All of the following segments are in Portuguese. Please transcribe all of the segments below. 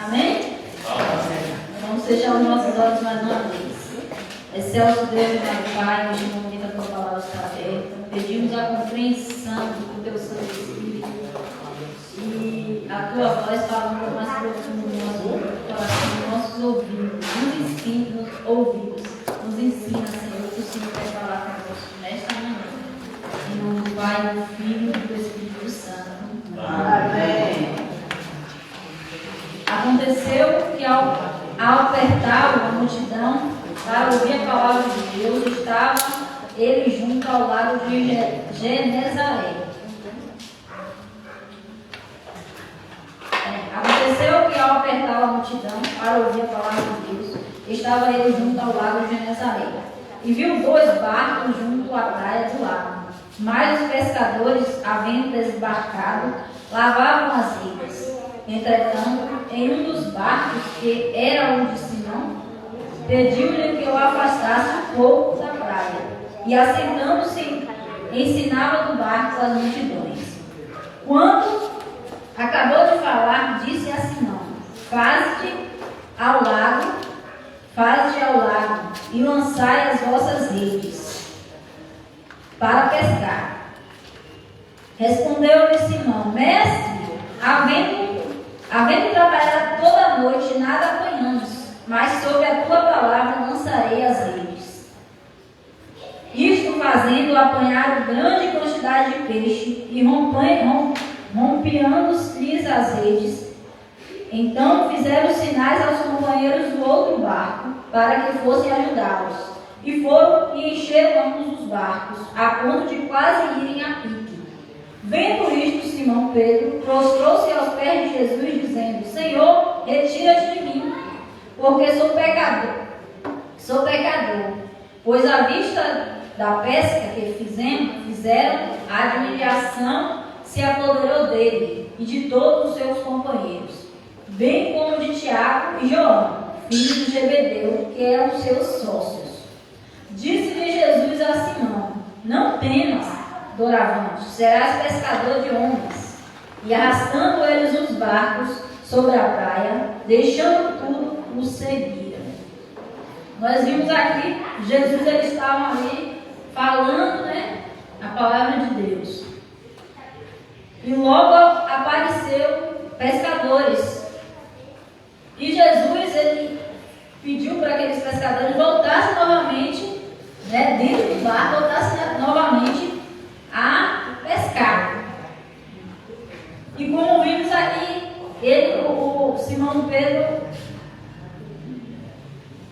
Amém? Vamos fechar os nossos olhos mais uma vez. Excelso Deus, meu Pai, neste momento a tua palavra está aberta. Pedimos a compreensão do teu Santo Espírito e a tua voz falando mais profundo no nosso coração, nos nossos ouvidos. Nos ensina, nos ouvidos. Nos ensina, Senhor, que o Senhor quer falar conosco nesta manhã. Em nome do Pai, do Filho e do Espírito Santo. Amém. Aconteceu que ao apertar a multidão para ouvir a palavra de Deus, estava ele junto ao lago de Genezaré. Aconteceu que ao apertar a multidão para ouvir a palavra de Deus, estava ele junto ao lago de Genezaré. E viu 2 barcos junto à praia do lago. Mas os pescadores, havendo desembarcado, lavavam as redes. Entretanto, em um dos barcos, que era o de Simão, pediu-lhe que o afastasse um pouco da praia. E assentando-se, ensinava do barco as multidões. Quando acabou de falar, disse a Simão: Faze-te ao lago, e lançai as vossas redes para pescar. Respondeu-lhe Simão: Mestre, havendo trabalhado toda a noite, nada apanhamos, mas sobre a tua palavra lançarei as redes. Isto fazendo, apanharam grande quantidade de peixe e rompeando-lhes as redes. Então fizeram sinais aos companheiros do outro barco para que fossem ajudá-los. E foram e encheram ambos os barcos, a ponto de quase irem a pique. Vendo isto, Simão Pedro prostrou-se aos pés de Jesus, dizendo: Senhor, retira-te de mim, porque sou pecador. Pois à vista da pesca que fizeram, a admiração se apoderou dele e de todos os seus companheiros, bem como de Tiago e João, filhos de Zebedeu, que eram seus sócios. Disse-lhe Jesus a Simão: Não temas, doravante, serás pescador de homens. E arrastando eles os barcos sobre a praia, deixando tudo, o seguiram. Nós vimos aqui, Jesus, eles estavam ali falando, a palavra de Deus. E logo apareceu pescadores. E Jesus, ele pediu para aqueles pescadores voltassem novamente, dentro do barco, voltassem novamente a pescar. E como vimos aqui, o Simão Pedro,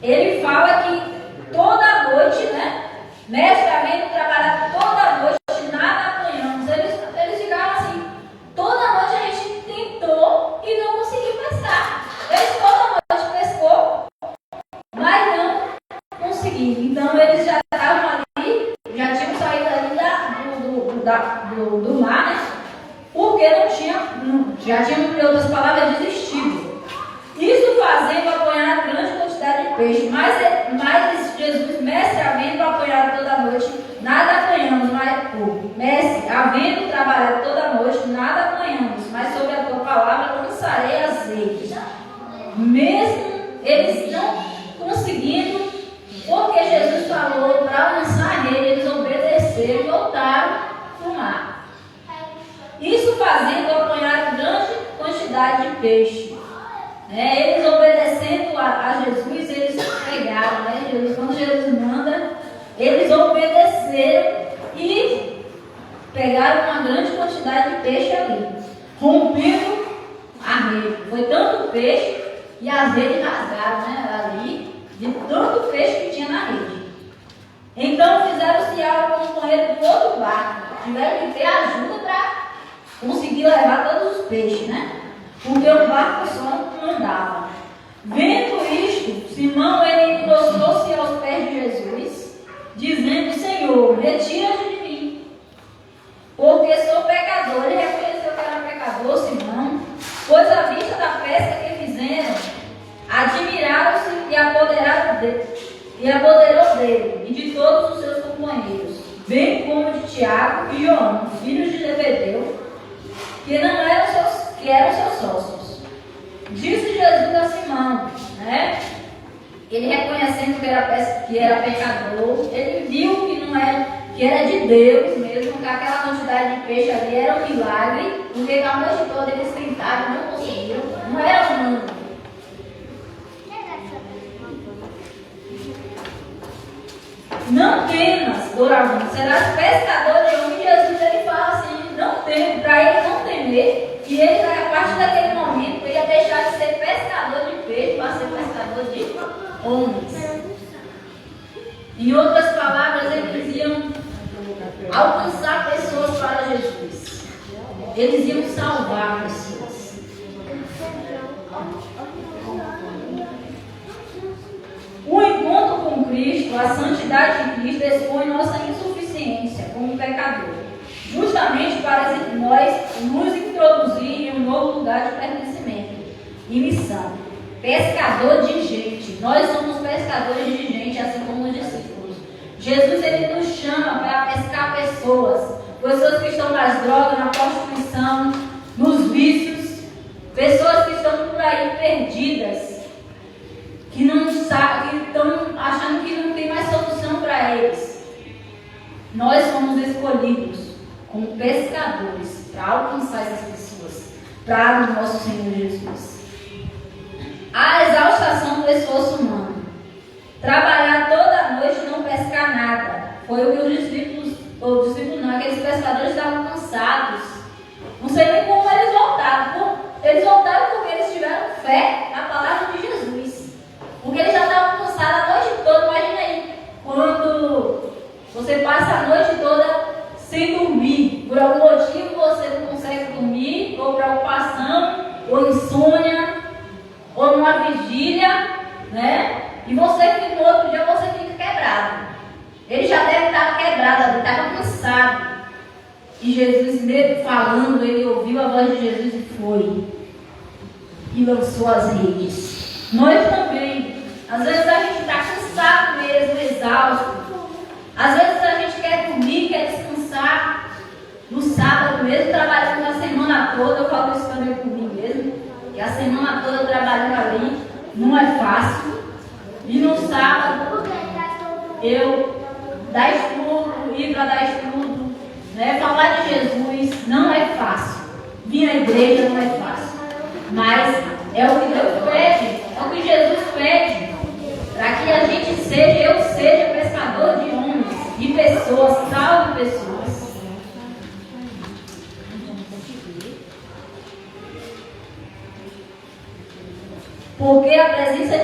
ele fala que toda a noite, mestre, havendo trabalhado toda a noite, nada apanhamos. Eles ficaram assim, toda a noite a gente tentou e não conseguiu pescar. Eles toda a noite pescou, mas não conseguiram. Então eles já estavam ali, já tinham saído ali do mar, porque já tinham, em outras palavras, desistido. Isso fazendo apanhar grande quantidade de peixe. Mas Jesus, mestre, havendo apanhado toda a noite, nada apanhamos, mestre, havendo trabalhado toda a noite, nada apanhamos, mas sobre a tua palavra lançarei as redes. Mesmo eles não conseguindo, porque Jesus falou para lançar a rede, eles obedeceram e voltaram para o mar. Isso fazendo apanhar grande quantidade de peixe. Eles obedecendo a Jesus, eles pegaram, quando Jesus manda, eles obedeceram e pegaram uma grande quantidade de peixe ali, rompendo a rede. Foi tanto peixe e as redes rasgaram, ali, de tanto peixe que tinha na rede. Então fizeram-se ao companheiro do outro barco, tiveram que ter ajuda para conseguir levar todos os peixes, porque o barco só não andava. Vendo isto, Simão, ele prostrou-se aos pés de Jesus, dizendo: Senhor, retira-te de mim, porque sou pecador. Ele reconheceu que era pecador, Simão, pois à vista da pesca que fizeram, admiraram-se e apoderou dele e de todos os seus companheiros, bem como de Tiago e João, filhos de Zebedeu, que eram seus sócios. Disse Jesus aproximando, né? Ele reconhecendo que era pecador, ele viu que era de Deus mesmo, que aquela quantidade de peixe ali era um milagre, porque a noite toda eles tentaram, não conseguiram, não era humano. Não temas, Doraemon, serás pescador de homens. Jesus ele fala assim, não tem, para ele não temer, e ele, a partir daquele momento, ele ia deixar de ser pescador de peixe para ser pescador de homens. Em outras palavras, eles iam alcançar pessoas para Jesus. Eles iam salvar pessoas. O encontro com Cristo, a santidade de Cristo, expõe nossa insuficiência como pecador, justamente para nós nos introduzir em um novo lugar de pertencimento e missão. Pescador de gente. Nós somos pescadores de gente, assim como os discípulos. Jesus ele nos chama para pescar pessoas que estão nas drogas, na prostituição, nos vícios, pessoas que estão por aí perdidas, que não sabem, que estão achando que não tem mais solução para eles. Nós somos escolhidos como pescadores para alcançar essas pessoas, para o nosso Senhor Jesus. A exaustação do esforço humano. Trabalhar toda a noite e não pescar nada. Foi o que os discípulos não, aqueles pescadores estavam cansados. Não sei nem como eles voltaram. Eles voltaram porque eles tiveram fé na palavra de Jesus. Porque eles já estavam cansados a noite toda. Imagina aí, quando você passa a noite toda sem dormir. Por algum motivo você não consegue dormir, ou preocupação, ou insônia, ou numa vigília, né? E você que no outro dia você fica quebrado. Ele já deve estar quebrado, ele estava cansado. E Jesus, mesmo falando, ele ouviu a voz de Jesus e foi. E lançou as redes. Nós também. Às vezes a gente está cansado mesmo, exausto. Às vezes a gente quer dormir, quer descansar. No sábado mesmo, trabalhando a semana toda. Eu falo isso também por mim mesmo. E a semana toda trabalhando ali não é fácil. E no sábado eu dar estudo, ir para dar estudo, né? Falar de Jesus não é fácil. Vir à igreja não é fácil. Mas é o que Deus pede, é o que Jesus pede. Para que a gente eu seja pescador de homens, de pessoas, salve pessoas. Porque a presença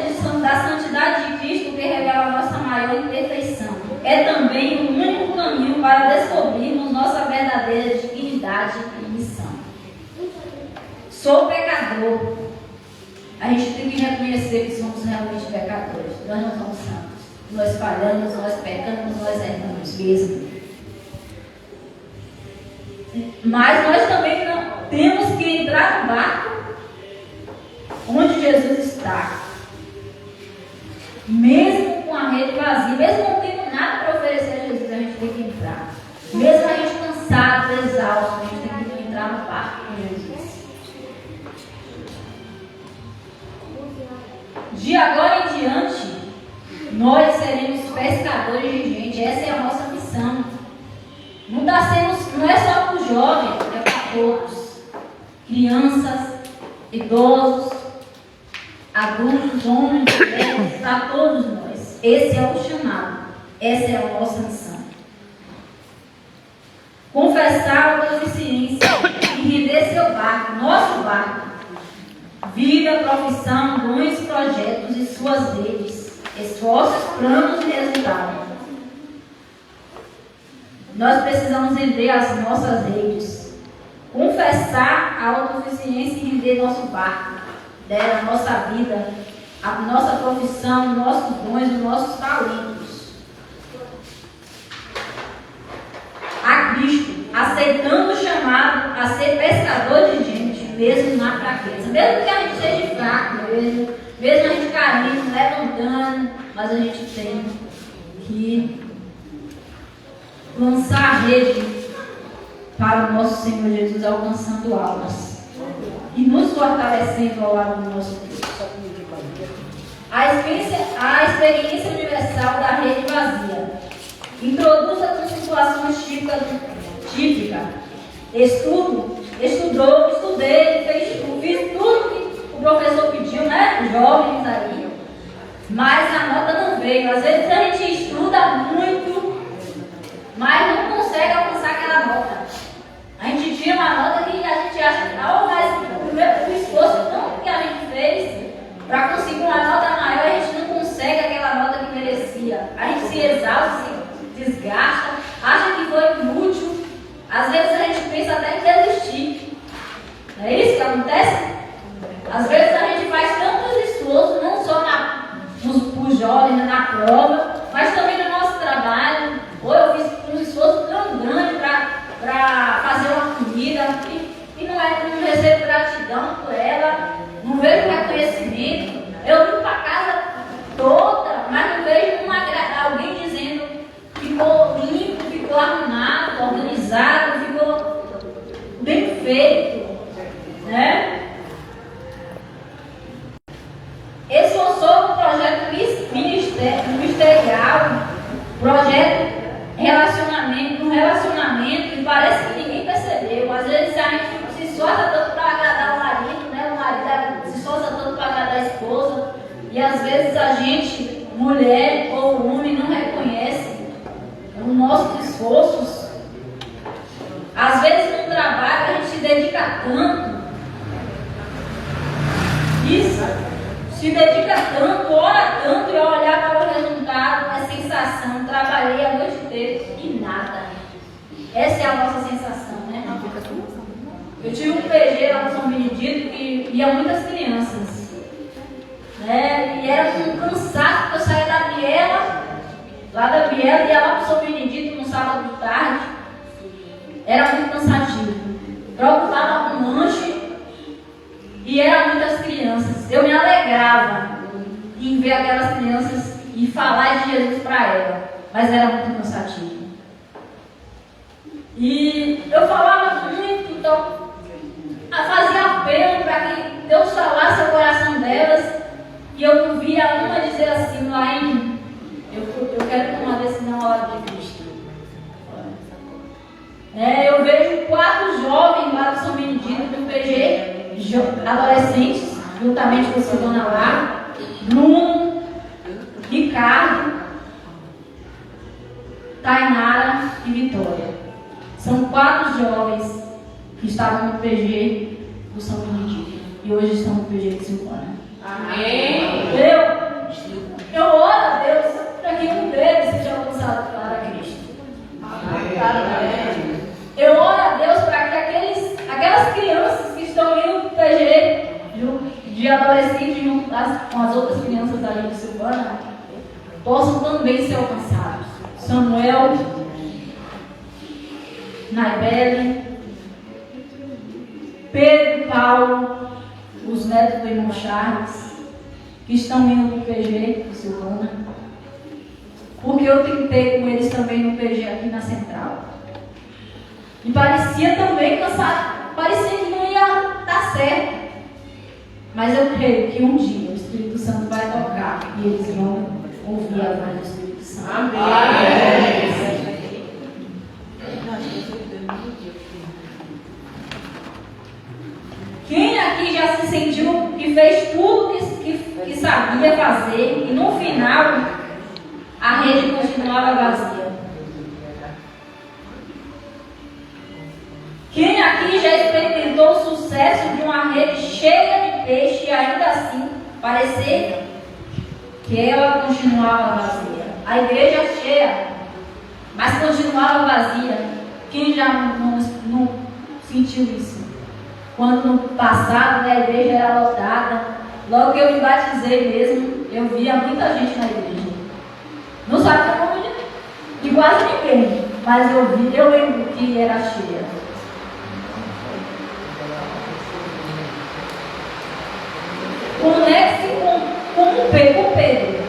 da santidade de Cristo que revela a nossa maior imperfeição é também o único caminho para descobrirmos nossa verdadeira dignidade e missão. Sou pecador. A gente tem que reconhecer que somos realmente pecadores. Nós não somos santos. Nós falhamos, nós pecamos, nós erramos mesmo. Mas nós também temos que entrar no barco onde Jesus está. Mesmo com a rede vazia, mesmo não tendo nada para oferecer a Jesus, a gente tem que entrar. Mesmo a gente cansado, exausto, a gente tem que entrar no barco com Jesus. De agora em diante, nós seremos pescadores de gente. Essa é a nossa missão. Não é só para os jovens, é para todos. Crianças, idosos, adultos, homens, mulheres, para todos nós. Esse é o chamado. Essa é a nossa missão. Confessar a autossuficiência e render seu barco, nosso barco. Vida, profissão, dons, projetos e suas redes, esforços, planos e resultados. Nós precisamos render as nossas redes, confessar a autossuficiência e render nosso barco, a nossa vida, a nossa profissão, nossos dons, os nossos talentos. A Cristo, aceitando o chamado a ser pescador de gente, mesmo na fraqueza. Mesmo que a gente seja fraco, mesmo a gente caindo, levantando, mas a gente tem que lançar a rede para o nosso Senhor Jesus, alcançando almas e nos fortalecendo ao lado do nosso Deus. A experiência universal da rede vazia. Introduza com situações típicas. Estudei, fiz tudo que o professor pediu, né? Os jovens aí. Mas a nota não veio. Às vezes a gente estuda muito, mas não consegue alcançar aquela nota. A gente tira uma nota que a gente acha que tá, mas o esforço tanto que a gente fez para conseguir uma nota maior, a gente não consegue aquela nota que merecia. A gente se exausta, se desgasta, acha que foi inútil. Às vezes a gente pensa até em desistir. Não é isso que acontece? Às vezes a gente faz tantos esforços, não só nos jovens, na prova, mas também no nosso trabalho. Ou eu fiz um esforço tão grande para fazer uma comida e não recebo gratidão por ela, não vejo reconhecimento. Eu vim para casa toda, mas não vejo alguém dizendo que ficou limpo, ficou arrumado, organizado, ficou bem feito, né? Esforçou no projeto ministerial, projeto no relacionamento, e parece que ninguém percebeu. Às vezes a gente se esforça tanto para agradar o marido, né? O marido se esforça tanto para agradar a esposa, e às vezes a gente, mulher ou homem, não reconhece os nossos esforços. Às vezes no trabalho a gente se dedica tanto, se dedica tanto, ora tanto, e ao olhar para o resultado, a sensação, trabalhei a noite inteira e nada. Essa é a nossa sensação, né? Eu tive um PG lá no São Benedito que ia muitas crianças, né? E era um cansaço, porque eu saía lá da Biela, ia lá para o São Benedito no sábado de tarde. Era muito cansativo. Preocupava com lanche e eram muitas crianças. Eu me alegrava em ver aquelas crianças e falar de Jesus para elas, mas era muito cansativo. E eu falava muito, então fazia apelo para que Deus salasse o coração delas, e eu não via uma dizer assim: Laine, eu quero tomar decisão na hora de Cristo. Eu vejo 4 jovens lá do São Benedito, do PG, adolescentes, juntamente com a Silvana lá, Bruno, Ricardo, Tainara e Vitória. São 4 jovens que estavam no PG do São Benedito e hoje estão no PG de Silvana. Amém. Eu oro a Deus para que um deles seja alcançado para Cristo. Amém. Eu oro a Deus para que aquelas crianças que estão indo no PG de adolescente junto com as outras crianças ali de Silvana possam também ser alcançados. Samuel, Naibele, Pedro, Paulo, os netos do irmão Charles, que estão indo no PG de Silvana, porque eu tentei com eles também no PG aqui na Central. E parecia também cansado, parecia que não ia dar certo. Mas eu creio que um dia o Espírito Santo vai tocar e eles vão ouvir a voz do Espírito Santo. Amém. Quem aqui já se sentiu que fez tudo que sabia fazer e no final a rede continuava vazia? Quem aqui já experimentou o sucesso de uma rede cheia de peixe e ainda assim parecer que ela continuava vazia? A igreja cheia, mas continuava vazia. Quem já não sentiu isso? Quando no passado, né, a igreja era lotada, logo que eu me batizei mesmo, eu via muita gente na igreja. Não sabia como de quase ninguém, mas eu lembro que era cheia. Conecte com o Pedro.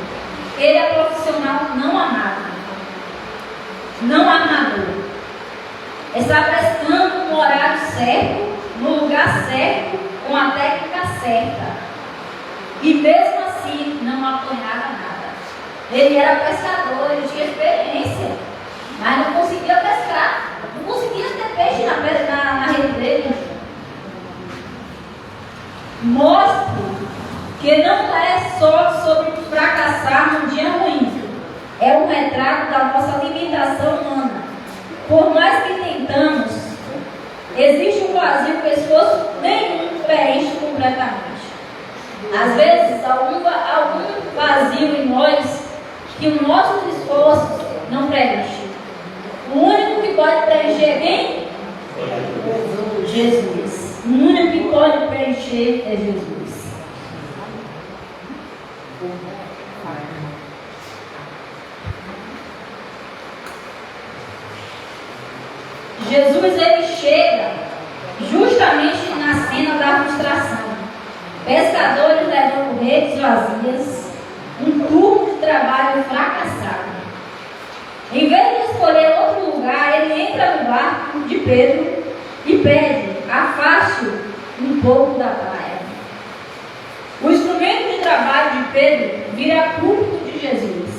Ele é profissional não amado, não amador. Está prestando no horário certo, no lugar certo, com a técnica certa. E mesmo assim não Ele era pescador, ele tinha experiência, mas não conseguia pescar, não conseguia ter peixe na rede dele. Mostra que não é só sobre fracassar num dia ruim, é um retrato da nossa limitação humana. Por mais que tentamos, existe um vazio que esforço nenhum preenche completamente. Às vezes, algum vazio em nós que os nossos esforços não preenchem. O único que pode preencher é quem? Jesus. O único que pode preencher é Jesus. Jesus, ele chega justamente na cena da frustração. Pescadores levando redes vazias, um turno de trabalho fracassado. Em vez de escolher outro lugar, ele entra no barco de Pedro e pede: afaste-o um pouco da praia. O instrumento de trabalho de Pedro vira púlpito de Jesus.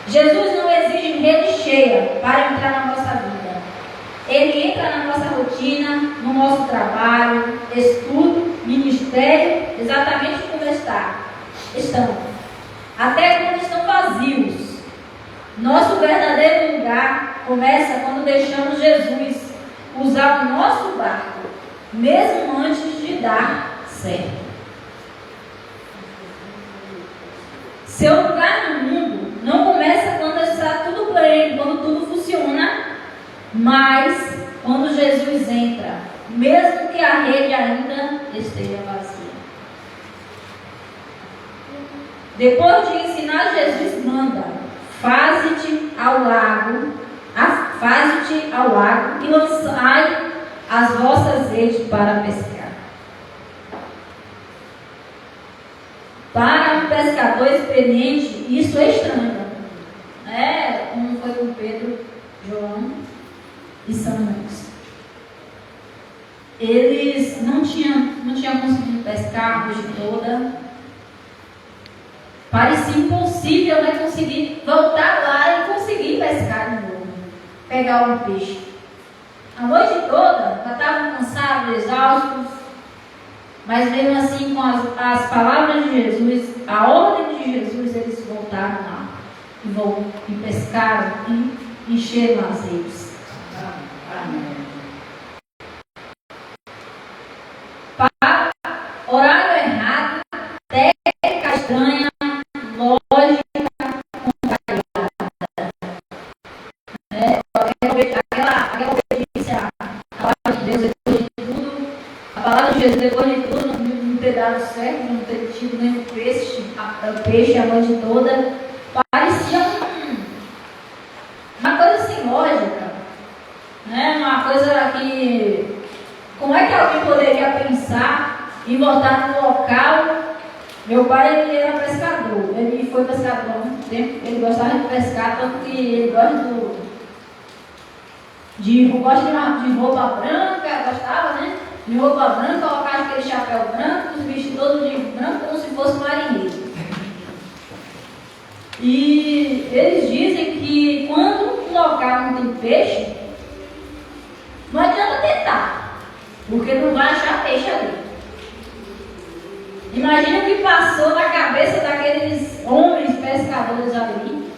Jesus não exige rede cheia para entrar na nossa vida. Ele entra na nossa rotina, no nosso trabalho, estudo, ministério, exatamente como estão. Até quando estão vazios. Nosso verdadeiro lugar começa quando deixamos Jesus usar o nosso barco, mesmo antes de dar certo. Seu lugar no mundo não começa quando está tudo bem, quando tudo funciona, mas quando Jesus entra, mesmo que a rede ainda esteja vazia. Depois de ensinar, Jesus manda: faze-te ao lago e lançai as vossas redes para pescar. Para um pescador experiente, isso é estranho. Como foi com Pedro, João e São Luís. Eles não tinham conseguido pescar a noite toda. Parecia impossível, né, conseguir voltar lá e conseguir pescar de novo, pegar um peixe. A noite toda já estavam cansados, exaustos, mas mesmo assim, com as palavras de Jesus, a ordem de Jesus, eles voltaram lá e pescaram e encheram as redes. Amém. Para horário errado, técnica estranha, lógica contrariada. Aquela obediência à palavra de Deus depois de tudo, a palavra de Jesus depois de tudo, não ter dado certo, não ter tido nenhum peixe a noite toda, parecia uma coisa sem lógica, né? Uma coisa que, como é que alguém poderia pensar em voltar no local? Meu pai, ele era pescador, ele foi pescador há muito tempo, ele gostava de pescar, tanto que ele gosta de roupa branca, gostava, né? De roupa branca, colocar aquele chapéu branco, os bichos todos de branco, como se fosse marinheiro. E eles dizem que quando um local não tem peixe, não adianta tentar, porque não vai achar peixe ali. Imagina o que passou na cabeça daqueles homens pescadores ali,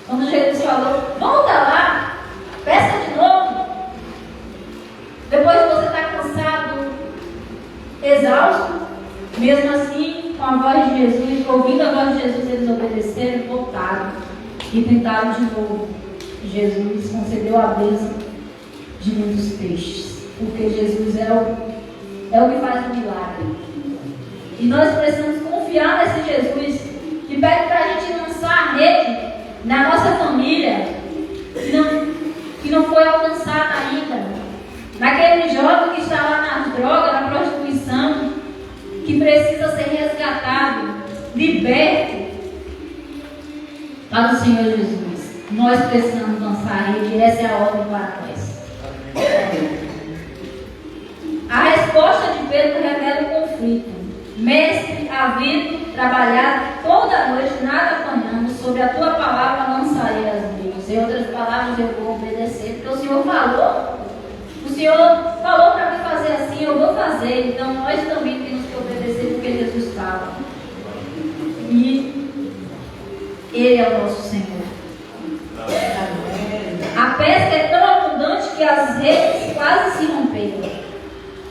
quando Jesus falou: volta lá, pesca de novo. Depois que você está cansado, exausto, mesmo assim, com a voz de Jesus, ouvindo a voz de Jesus, eles obedeceram, voltaram e tentaram de novo. Jesus concedeu a bênção de muitos peixes, porque Jesus é o que faz o milagre. E nós precisamos confiar nesse Jesus que pede para a gente lançar a rede na nossa família, que não foi alcançada ainda. Naquele jovem que está lá nas drogas, na prostituição, que precisa ser resgatado, liberto para o Senhor Jesus. Nós precisamos lançar a rede, essa é a ordem para nós. A resposta de Pedro revela o conflito. Mestre, havendo trabalhado toda toda noite nada apanhamos, sobre a tua palavra lançarei as minhas. Em outras palavras, eu vou obedecer, porque o Senhor falou. O Senhor falou para mim fazer assim, eu vou fazer. Então nós também temos que obedecer porque Jesus fala. E Ele é o nosso Senhor. A pesca é tão abundante que as redes quase se romperam.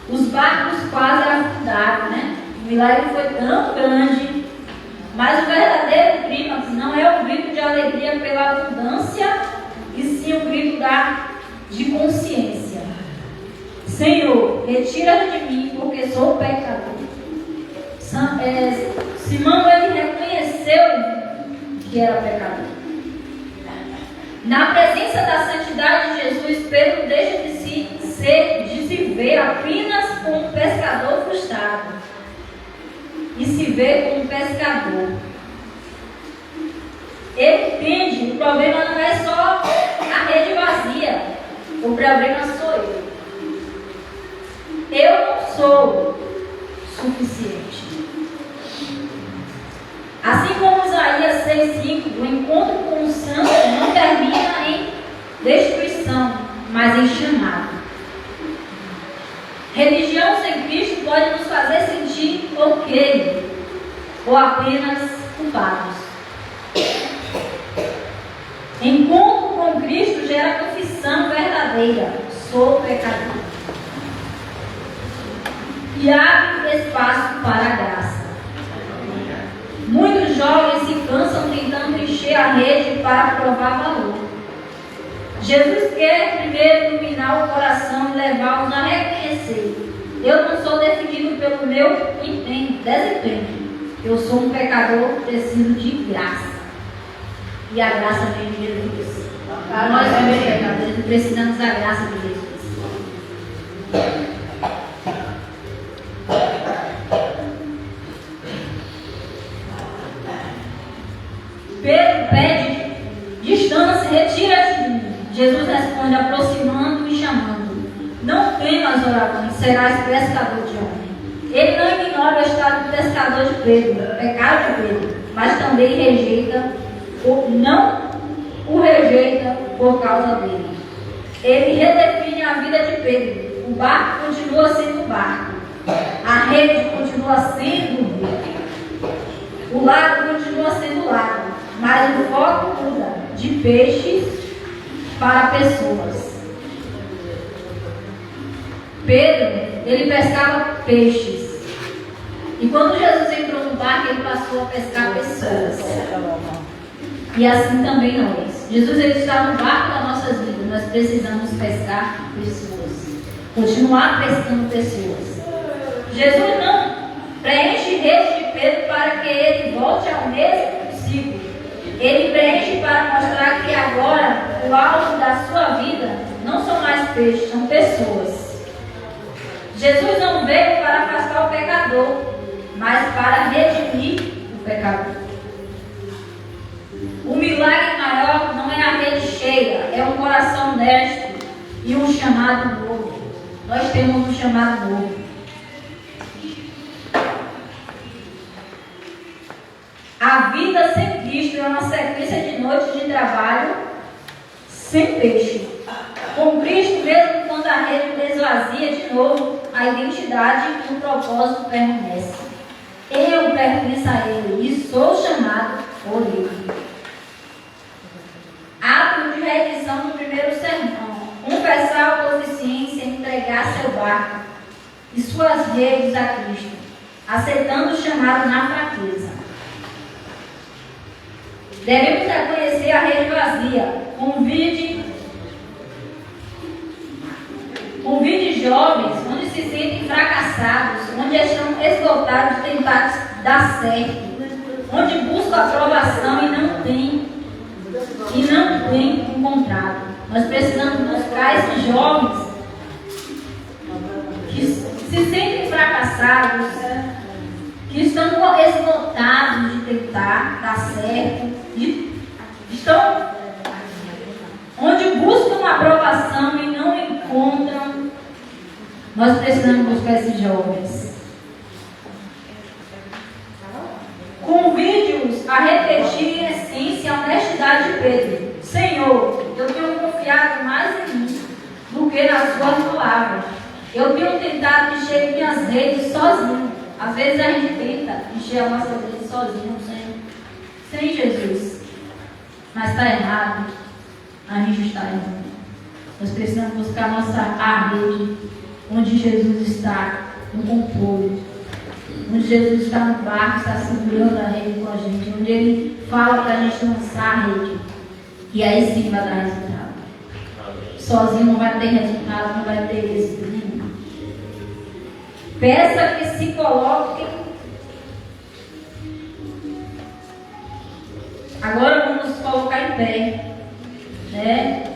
Os barcos quase afundaram, né? O milagre foi tão grande. Mas o verdadeiro clímax não é o grito de alegria pela abundância, e sim o grito de consciência. Senhor, retira-te de mim, porque sou pecador. Simão, ele reconheceu que era pecador. Na presença da santidade de Jesus, Pedro deixa de se ver apenas como um pescador frustrado e se vê como um pescador. Ele entende, o problema não é só a rede vazia, o problema sou eu. Eu não sou suficiente. Assim como Isaías 6,5, o encontro com o santo não termina em destruição, mas em chamado. Religião sem Cristo pode nos fazer sentir ok, ou apenas culpados. Encontro com Cristo gera confissão verdadeira: sou pecador. E abre espaço para a graça. Muitos jovens se cansam tentando encher a rede para provar valor. Jesus quer primeiro iluminar o coração e levá-los a reconhecer: eu não sou definido pelo meu desempenho. Eu sou um pecador, preciso de graça. E a graça vem de Jesus. Nós somos pecadores e precisamos da graça de Jesus. Pedro pede distância, retira-te de mim. Jesus responde, aproximando e chamando: não temas, Oragões, serás pescador de homem. Ele não ignora o estado de pescador de Pedro, o pecado de Pedro, mas também não o rejeita por causa dele. Ele redefine a vida de Pedro. O barco continua sendo barco, a rede continua sendo rede, o lago continua sendo lago, mas o foco muda de peixes para pessoas. Pedro, ele pescava peixes. E quando Jesus entrou no barco, ele passou a pescar pessoas. E assim também nós. Jesus, ele está no barco das nossas vidas. Nós precisamos pescar pessoas. Continuar pescando pessoas. Jesus não preenche rede de Pedro para que ele volte ao mesmo ciclo. Ele preenche para mostrar que agora o alvo da sua vida não são mais peixes, são pessoas. Jesus não veio para afastar o pecador, mas para redimir o pecador. O milagre maior não é a rede cheia, é um coração honesto e um chamado novo. Nós temos um chamado novo. A vida sem Cristo é uma sequência de noites de trabalho sem peixe. Com Cristo, mesmo quando a rede esvazia de novo, a identidade e o propósito permanecem. Eu pertenço a Ele e sou chamado por Ele. Ato de rendição no primeiro sermão: confessar a deficiência, entregar seu barco e suas redes a Cristo, aceitando o chamado na fraqueza. Devemos reconhecer a rede vazia. Convide jovens onde se sentem fracassados, onde estão esgotados de tentar dar certo, onde buscam aprovação e não têm encontrado. Nós precisamos buscar esses jovens que se sentem fracassados, que estão esgotados de tentar dar certo, estão onde buscam aprovação e não encontram. Nós precisamos buscar esses jovens. Convide-os a repetir em essência a honestidade de Pedro. Senhor, eu tenho confiado mais em mim do que nas suas palavras. Eu tenho tentado encher minhas redes sozinho. Às vezes a gente tenta encher a nossa rede sozinho, sem Jesus. Mas está errado. A gente está errado. Nós precisamos buscar a rede onde Jesus está, no controle. Onde Jesus está no barco, está segurando a rede com a gente. Onde Ele fala para a gente lançar a rede. E aí sim vai dar resultado. Sozinho não vai ter resultado, não vai ter êxito nenhum. Peça que se coloque. Agora vamos nos colocar em pé, né?